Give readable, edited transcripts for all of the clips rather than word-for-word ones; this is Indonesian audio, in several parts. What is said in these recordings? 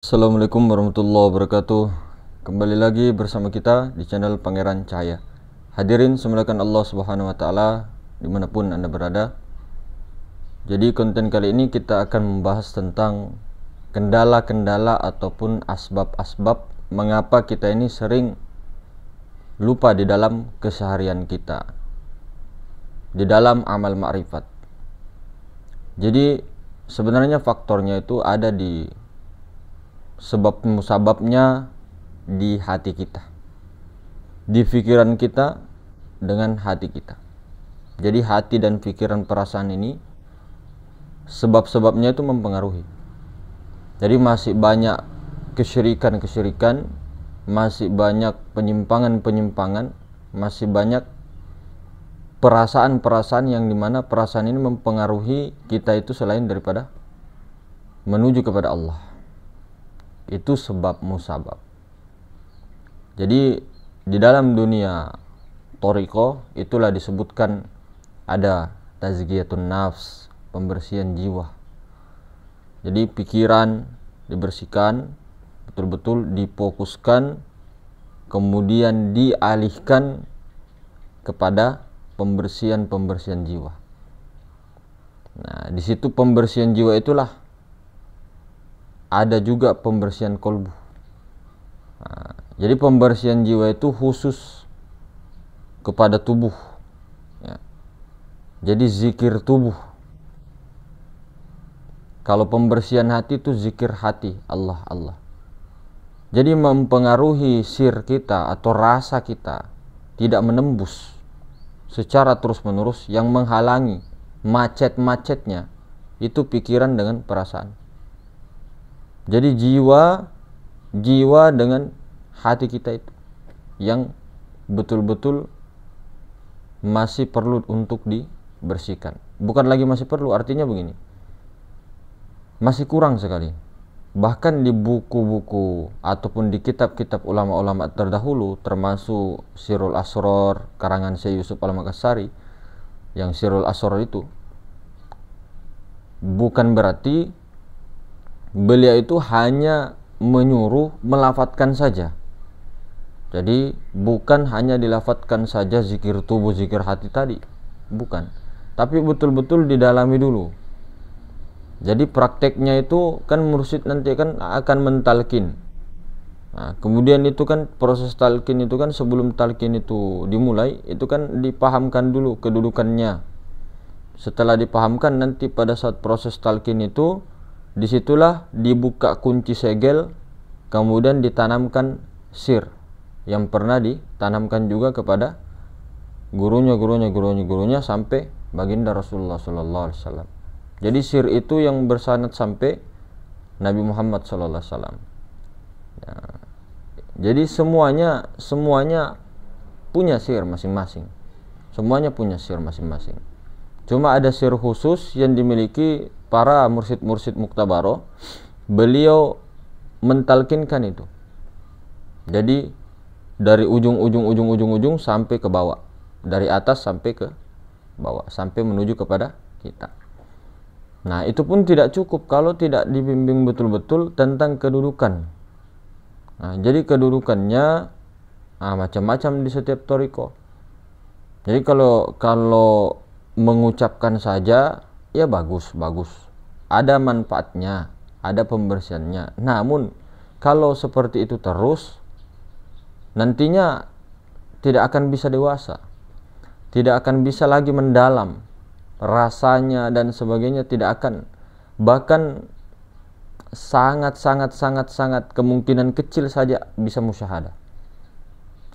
Assalamualaikum warahmatullahi wabarakatuh. Kembali lagi bersama kita di channel Pangeran Cahaya. Hadirin semuanya Allah Subhanahu wa taala dimanapun Anda berada. Jadi konten kali ini kita akan membahas tentang kendala-kendala ataupun asbab-asbab mengapa kita ini sering lupa di dalam keseharian kita, di dalam amal ma'rifat. Jadi sebenarnya faktornya itu ada di sebab musababnya di hati kita, di pikiran kita dengan hati kita. Jadi hati dan pikiran perasaan ini sebab-sebabnya itu mempengaruhi. Jadi masih banyak kesyirikan-kesyirikan, masih banyak penyimpangan-penyimpangan, masih banyak perasaan-perasaan yang dimana perasaan ini mempengaruhi kita itu selain daripada menuju kepada Allah. Itu sebab musabab. Jadi di dalam dunia thariqah itulah disebutkan ada tazkiyatun nafs, pembersihan jiwa. Jadi pikiran dibersihkan, betul-betul difokuskan, kemudian dialihkan kepada pembersihan jiwa. Nah, di situ pembersihan jiwa itulah ada juga pembersihan kolbu. Nah, jadi pembersihan jiwa itu khusus kepada tubuh ya. Jadi zikir tubuh. Kalau pembersihan hati itu zikir hati, Allah Allah. Jadi mempengaruhi sir kita atau rasa kita tidak menembus secara terus menerus, yang menghalangi macet-macetnya itu pikiran dengan perasaan. Jadi jiwa dengan hati kita itu yang betul-betul masih perlu untuk dibersihkan. Bukan lagi masih perlu, artinya begini, masih kurang sekali. Bahkan di buku-buku ataupun di kitab-kitab ulama-ulama terdahulu, termasuk Sirul Asrar karangan Syekh Yusuf Al-Makassari, yang Sirul Asrar itu bukan berarti beliau itu hanya menyuruh melafatkan saja. Jadi bukan hanya dilafatkan saja zikir tubuh, zikir hati tadi, bukan. Tapi betul-betul didalami dulu. Jadi prakteknya itu kan mursyid nanti kan akan mentalkin. Nah, kemudian itu kan proses talkin itu kan sebelum talkin itu dimulai, itu kan dipahamkan dulu kedudukannya. Setelah dipahamkan, nanti pada saat proses talkin itu, disitulah dibuka kunci segel, kemudian ditanamkan sir yang pernah ditanamkan juga kepada gurunya sampai baginda Rasulullah Sallallahu Alaihi Wasallam. Jadi sir itu yang bersanad sampai Nabi Muhammad Sallallahu Alaihi Wasallam. Ya. Jadi semuanya punya sir masing-masing. Semuanya punya sir masing-masing. Cuma ada sir khusus yang dimiliki para mursyid-mursyid muktabaro. Beliau mentalkinkan itu. Jadi dari ujung sampai ke bawah, dari atas sampai ke bawah, sampai menuju kepada kita. Nah, itu pun tidak cukup kalau tidak dibimbing betul-betul tentang kedudukan. Nah, jadi kedudukannya macam-macam di setiap thariqah. Jadi kalau mengucapkan saja ya bagus, ada manfaatnya, ada pembersihannya. Namun kalau seperti itu terus, nantinya tidak akan bisa dewasa, tidak akan bisa lagi mendalam rasanya dan sebagainya, tidak akan. Bahkan sangat kemungkinan kecil saja bisa musyahadah,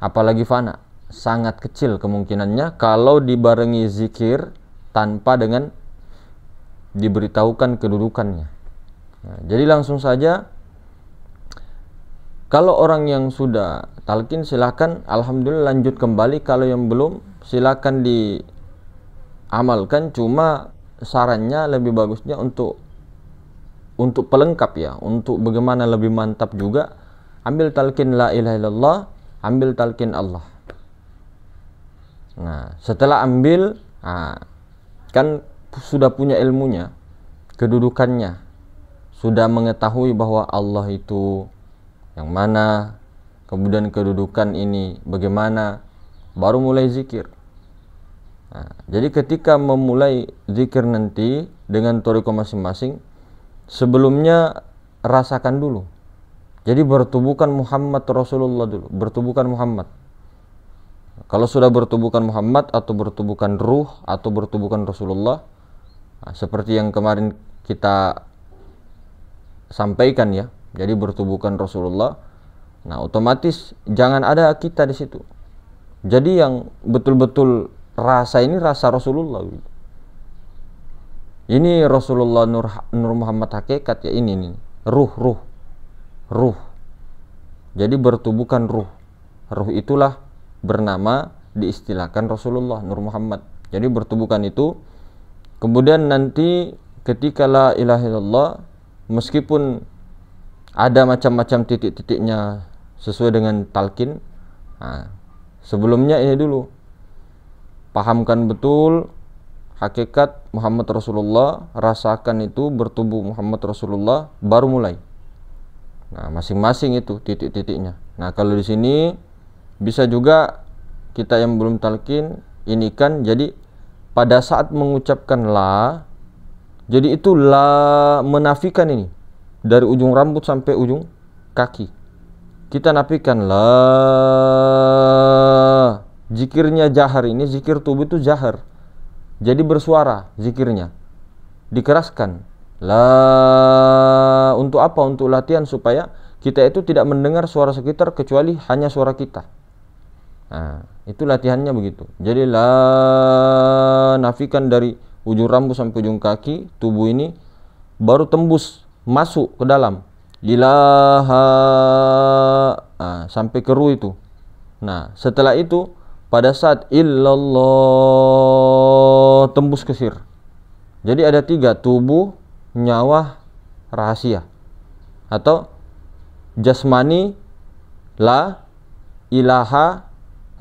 apalagi fana. Sangat kecil kemungkinannya kalau dibarengi zikir tanpa dengan diberitahukan kedudukannya. Nah, jadi langsung saja, kalau orang yang sudah talqin silakan, alhamdulillah lanjut kembali. Kalau yang belum, silakan diamalkan. Cuma sarannya lebih bagusnya untuk pelengkap ya, untuk bagaimana lebih mantap juga, ambil talqin la ilaha illallah, ambil talqin Allah. Nah, setelah ambil, kan sudah punya ilmunya, kedudukannya, sudah mengetahui bahwa Allah itu yang mana, kemudian kedudukan ini bagaimana, baru mulai zikir. Nah, jadi ketika memulai zikir nanti dengan thariqah masing-masing, sebelumnya rasakan dulu. Jadi bertubuhkan Muhammad Rasulullah dulu, bertubuhkan Muhammad. Kalau sudah bertubuhkan Muhammad atau bertubuhkan ruh atau bertubuhkan Rasulullah, nah, seperti yang kemarin kita sampaikan ya. Jadi bertubuhkan Rasulullah. Nah, otomatis jangan ada kita di situ. Jadi yang betul-betul rasa ini rasa Rasulullah. Ini Rasulullah Nur Muhammad hakikat ya, ini ruh. Jadi bertubuhkan ruh. Ruh itulah bernama diistilahkan Rasulullah Nur Muhammad. Jadi bertubuhkan itu. Kemudian nanti ketika la ilaha illallah, meskipun ada macam-macam titik-titiknya sesuai dengan talqin, nah, sebelumnya ini dulu pahamkan betul hakikat Muhammad Rasulullah, rasakan itu bertubuh Muhammad Rasulullah, baru mulai. Nah, masing-masing itu titik-titiknya. Nah, kalau di sini bisa juga kita yang belum talqin ini kan, jadi pada saat mengucapkan la, jadi itu la menafikan ini dari ujung rambut sampai ujung kaki. Kita nafikan la. Zikirnya jahar ini, zikir tubuh itu jahar. Jadi bersuara zikirnya. Dikeraskan. La, untuk apa? Untuk latihan supaya kita itu tidak mendengar suara sekitar kecuali hanya suara kita. Nah, itu latihannya begitu. Jadi la, nafikan dari ujung rambut sampai ujung kaki tubuh ini, baru tembus masuk ke dalam ilaha, sampai ke ru itu. Nah, setelah itu pada saat illallah tembus ke sir. Jadi ada 3, tubuh, nyawa, rahasia. Atau jasmani, la, ilaha,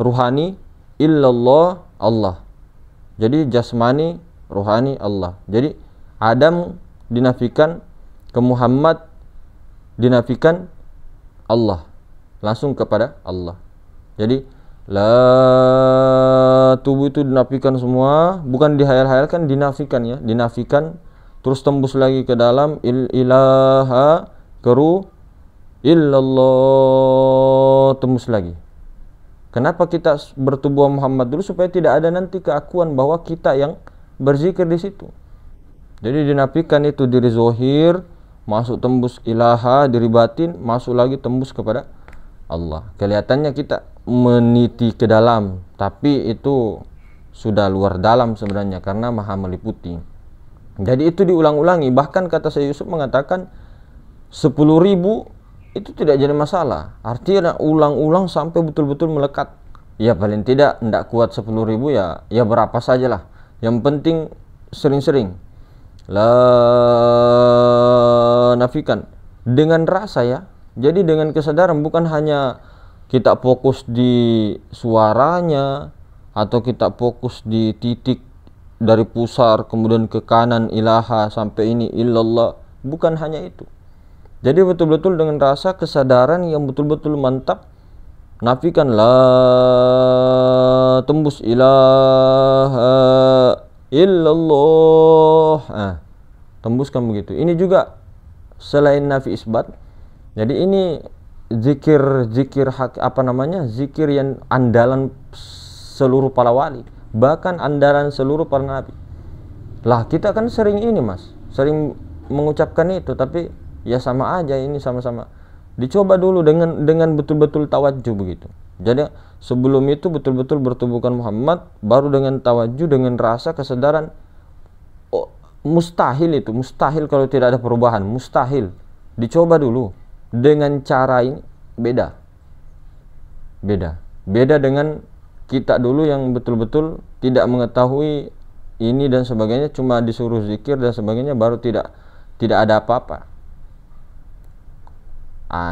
ruhani, illallah, Allah. Jadi jasmani, ruhani, Allah. Jadi Adam dinafikan, ke Muhammad dinafikan, Allah. Langsung kepada Allah. Jadi la, tubuh itu dinafikan semua, bukan dihayal-hayalkan, dinafikan ya, dinafikan, terus tembus lagi ke dalam ilaha, keru, illallah, tembus lagi. Kenapa kita bertubuh Muhammad dulu? Supaya tidak ada nanti keakuan bahwa kita yang berzikir di situ. Jadi dinafikan itu diri zohir, masuk tembus ilaha, diri batin, masuk lagi tembus kepada Allah. Kelihatannya kita meniti ke dalam, tapi itu sudah luar dalam sebenarnya karena maha meliputi. Jadi itu diulang-ulangi. Bahkan kata Syekh Yusuf mengatakan 10.000 itu tidak jadi masalah. Artinya ulang-ulang sampai betul-betul melekat. Ya paling tidak kuat 10.000 ya berapa sajalah. Yang penting sering-sering. La, nafikan dengan rasa ya. Jadi dengan kesadaran, bukan hanya kita fokus di suaranya atau kita fokus di titik dari pusar kemudian ke kanan ilaha sampai ini illallah, bukan hanya itu. Jadi betul-betul dengan rasa kesadaran yang betul-betul mantap, nafikan la, tembus ilaha illallah, tembuskan begitu. Ini juga selain nafi isbat. Jadi ini zikir zikir yang andalan seluruh para wali, bahkan andalan seluruh para nabi. Lah kita kan sering ini mas, sering mengucapkan itu, tapi ya sama aja, ini sama-sama. Dicoba dulu dengan betul-betul tawajjuh begitu. Jadi sebelum itu betul-betul bertubuhkan Muhammad, baru dengan tawajjuh, dengan rasa kesadaran. Oh, mustahil itu, mustahil kalau tidak ada perubahan, mustahil. Dicoba dulu dengan cara ini, beda dengan kita dulu yang betul-betul tidak mengetahui ini dan sebagainya, cuma disuruh zikir dan sebagainya, baru tidak ada apa-apa.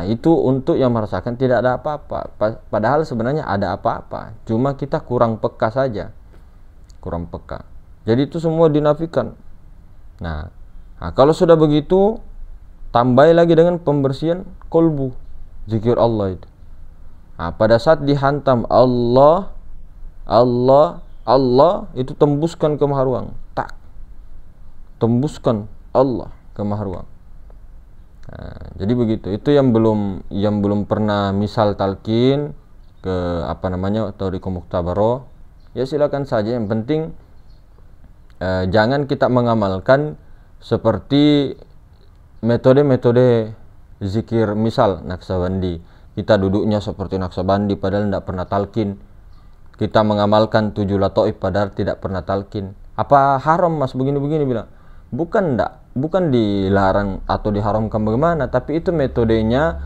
Itu untuk yang merasakan tidak ada apa-apa, padahal sebenarnya ada apa-apa, cuma kita kurang peka saja, kurang peka. Jadi itu semua dinafikan. Nah, kalau sudah begitu, tambah lagi dengan pembersihan kolbu, zikir Allah itu. Nah, pada saat dihantam Allah, Allah, Allah, itu tembuskan ke maha ruang, tak, tembuskan Allah ke maha ruang. Nah, jadi begitu. Itu yang belum pernah misal talqin ke Thariqah Muktabaro, ya silakan saja. Yang penting jangan kita mengamalkan seperti metode-metode zikir misal Naksabandi. Kita duduknya seperti Naksabandi padahal tidak pernah talqin. Kita mengamalkan 7 lataif padahal tidak pernah talqin. Apa haram mas begini-begini? Bilang bukan dilarang atau diharamkan bagaimana, tapi itu metodenya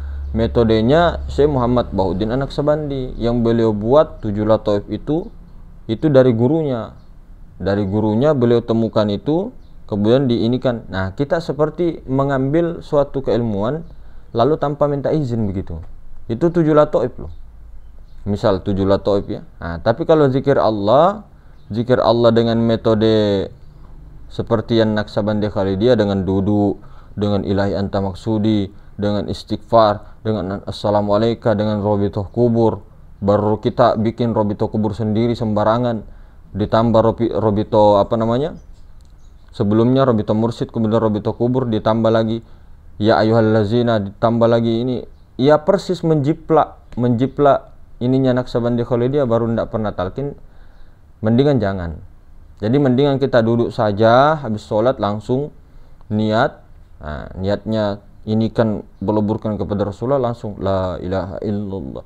Syekh Muhammad Bahuddin An-Naksabandi yang beliau buat 7 lataif itu dari gurunya beliau temukan itu, kemudian diinikan. Nah, kita seperti mengambil suatu keilmuan lalu tanpa minta izin begitu. Itu 7 lataif loh. Misal 7 lataif ya. Nah, tapi kalau zikir Allah dengan metode seperti yang Naksabandi Khalidiyah, dengan duduk, dengan ilahi anta maksudi, dengan istighfar, dengan assalamualaikum, dengan robitoh kubur, baru kita bikin robitoh kubur sendiri sembarangan, ditambah robitoh sebelumnya robitoh mursyid, kemudian robitoh kubur, ditambah lagi ya ayyuhallazina, ditambah lagi ini, ya persis menjiplak ininya Naksabandi Khalidiyah, baru tidak pernah talqin. Mendingan jangan. Jadi mendingan kita duduk saja, habis sholat langsung niat. Nah, niatnya ini kan meleburkan kepada Rasulullah, langsung la ilaha illallah,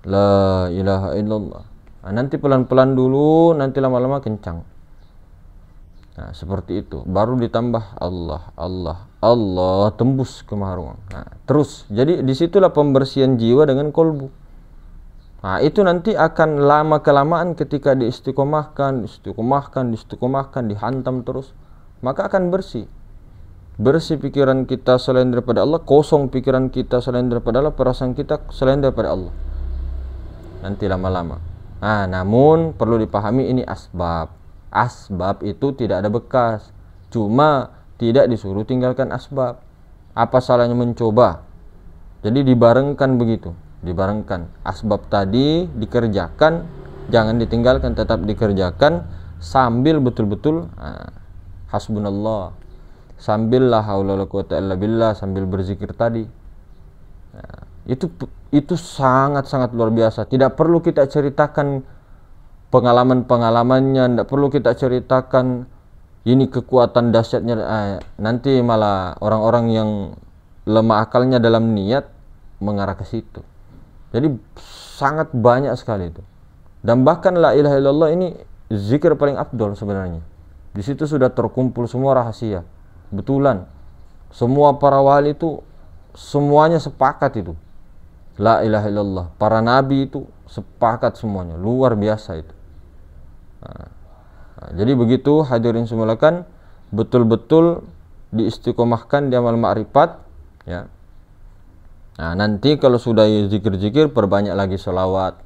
la ilaha illallah. Nah, nanti pelan-pelan dulu, nanti lama-lama kencang. Nah, seperti itu. Baru ditambah Allah, Allah, Allah, tembus ke maha ruang. Nah, terus. Jadi disitulah pembersihan jiwa dengan kolbu. Nah, itu nanti akan lama kelamaan ketika diistiqomahkan, dihantam terus, maka akan bersih pikiran kita selain daripada Allah, kosong pikiran kita selain daripada Allah, perasaan kita selain daripada Allah. Nanti lama-lama. Nah, namun perlu dipahami ini asbab itu tidak ada bekas, cuma tidak disuruh tinggalkan asbab. Apa salahnya mencoba? Jadi dibarengkan begitu. Asbab tadi dikerjakan, jangan ditinggalkan, tetap dikerjakan sambil betul-betul hasbunallah, sambil la haula wala quwata illa billah, sambil berzikir tadi. Nah, itu sangat-sangat luar biasa. Tidak perlu kita ceritakan pengalaman-pengalamannya, tidak perlu kita ceritakan ini kekuatan dahsyatnya. Nanti malah orang-orang yang lemah akalnya dalam niat mengarah ke situ. Jadi sangat banyak sekali itu. Dan bahkan la ilaha illallah ini zikir paling afdol sebenarnya. Di situ sudah terkumpul semua rahasia. Betulan. Semua para wali itu semuanya sepakat itu. La ilaha illallah. Para nabi itu sepakat semuanya. Luar biasa itu. Nah, jadi begitu hadirin semulakan, betul-betul diistiqomahkan di amal ma'rifat ya. Nah, nanti kalau sudah zikir-zikir, perbanyak lagi sholawat,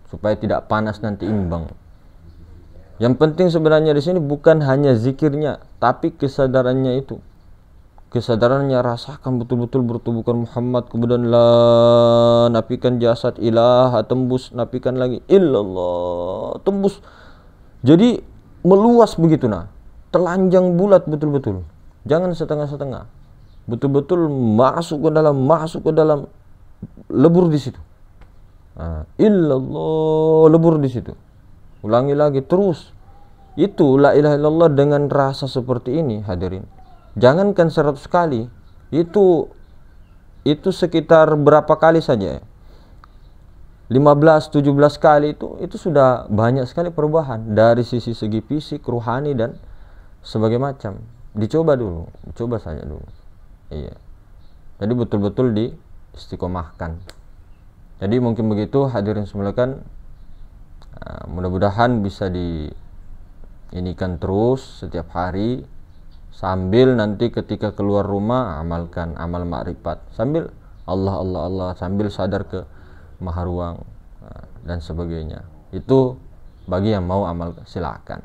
supaya tidak panas, nanti imbang. Yang penting sebenarnya di sini bukan hanya zikirnya, tapi kesadarannya itu. Kesadarannya, rasakan betul-betul bertubuhkan Muhammad, kemudian la, nafikan jasad, ilah, tembus, nafikan lagi illallah, tembus. Jadi meluas begitu, telanjang bulat betul-betul. Jangan setengah-setengah. Betul-betul masuk ke dalam, lebur di situ. Illallah, lebur di situ. Ulangi lagi terus. Itu la ilaha illallah dengan rasa seperti ini, hadirin. Jangankan 100 kali, itu sekitar berapa kali saja ya? 15-17 kali itu sudah banyak sekali perubahan dari segi fisik, ruhani dan sebagainya macam. Dicoba saja dulu. Iya. Jadi betul-betul diistiqomahkan. Jadi mungkin begitu hadirin semulakan. Mudah-mudahan bisa diinikan terus setiap hari, sambil nanti ketika keluar rumah amalkan amal ma'rifat, sambil Allah, sambil sadar ke maha ruang dan sebagainya. Itu bagi yang mau amal, silakan.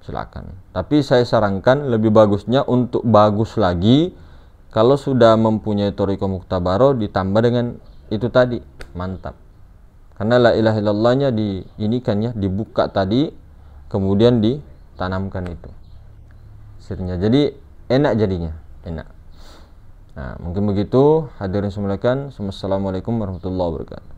silakan. Tapi saya sarankan lebih bagusnya untuk bagus lagi kalau sudah mempunyai thariqah muktabaroh ditambah dengan itu tadi, mantap. Karena la ilaha illallahnya dibuka tadi, kemudian ditanamkan itu sirnya. Jadi enak jadinya, enak. Nah, mungkin begitu hadirin semua. Assalamualaikum warahmatullahi wabarakatuh.